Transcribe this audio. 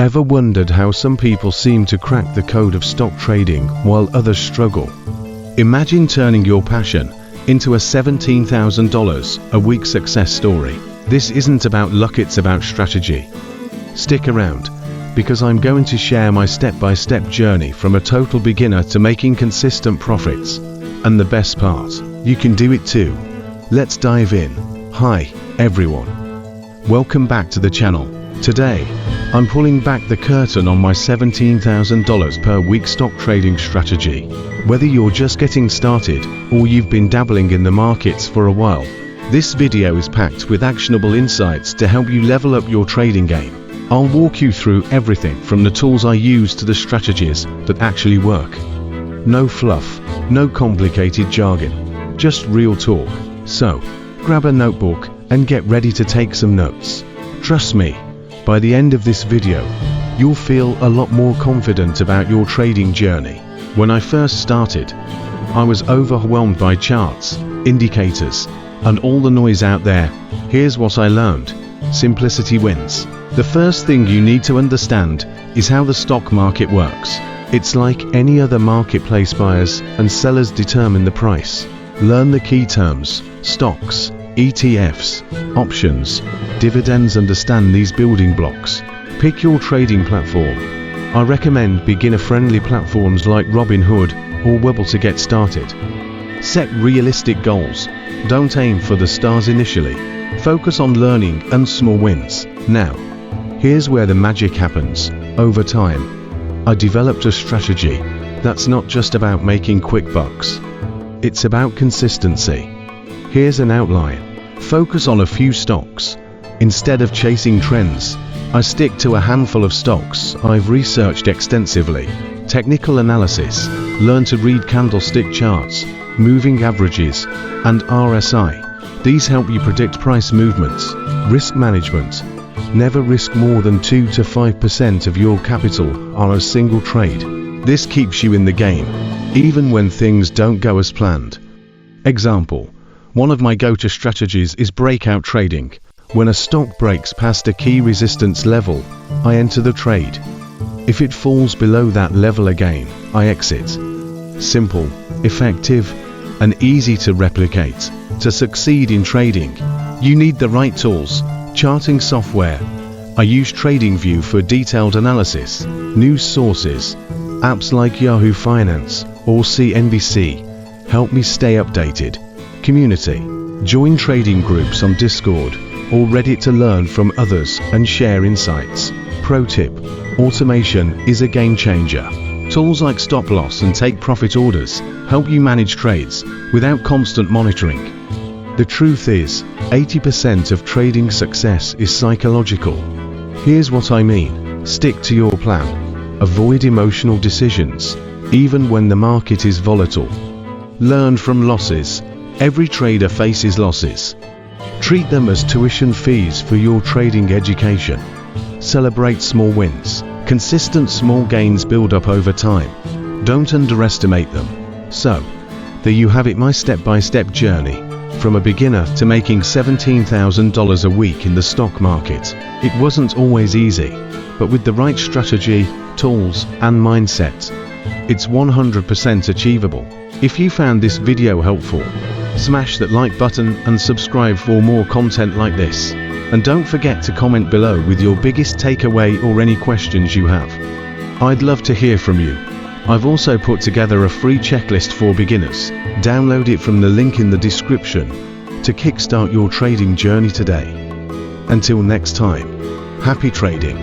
Ever wondered how some people seem to crack the code of stock trading while others struggle? Imagine turning your passion into a $17,000 a week success story. This isn't about luck, it's about strategy. Stick around, because I'm going to share my step-by-step journey from a total beginner to making consistent profits. And the best part, you can do it too. Let's dive in. Hi, everyone. Welcome back to the channel. Today, I'm pulling back the curtain on my $17,000 per week stock trading strategy. Whether you're just getting started or you've been dabbling in the markets for a while, this video is packed with actionable insights to help you level up your trading game. I'll walk you through everything from the tools I use to the strategies that actually work. No fluff, no complicated jargon, just real talk. So, grab a notebook and get ready to take some notes. Trust me, by the end of this video, you'll feel a lot more confident about your trading journey. When I first started, I was overwhelmed by charts, indicators, and all the noise out there. Here's what I learned. Simplicity wins. The first thing you need to understand is how the stock market works. It's like any other marketplace. Buyers and sellers determine the price. Learn the key terms: stocks, ETFs, options, dividends. Understand these building blocks. Pick your trading platform. I recommend beginner-friendly platforms like Robinhood or Webble to get started. Set realistic goals. Don't aim for the stars initially. Focus on learning and small wins. Now, here's where the magic happens. Over time, I developed a strategy that's not just about making quick bucks. It's about consistency. Here's an outline. Focus on a few stocks. Instead of chasing trends, I stick to a handful of stocks I've researched extensively. Technical analysis. Learn to read candlestick charts, moving averages, and RSI. These help you predict price movements. Risk management. Never risk more than 2 to 5% of your capital on a single trade. This keeps you in the game, even when things don't go as planned. Example: one of my go-to strategies is breakout trading. When a stock breaks past a key resistance level, I enter the trade. If it falls below that level again, I exit. Simple, effective, and easy to replicate. To succeed in trading, you need the right tools. Charting software. I use TradingView for detailed analysis. News sources. Apps like Yahoo Finance or CNBC help me stay updated. Community. Join trading groups on Discord or Reddit to learn from others and share insights. Pro tip: automation is a game changer. Tools like stop loss and take profit orders help you manage trades without constant monitoring. The truth is, 80% of trading success is psychological. Here's what I mean. Stick to your plan. Avoid emotional decisions, even when the market is volatile. Learn from losses. Every trader faces losses. Treat them as tuition fees for your trading education. Celebrate small wins. Consistent small gains build up over time. Don't underestimate them. So, there you have it, my step-by-step journey. From a beginner to making $17,000 a week in the stock market. It wasn't always easy, but with the right strategy, tools, and mindset, it's 100% achievable. If you found this video helpful, smash that like button and subscribe for more content like this. And don't forget to comment below with your biggest takeaway or any questions you have. I'd love to hear from you. I've also put together a free checklist for beginners. Download it from the link in the description to kickstart your trading journey today. Until next time, happy trading.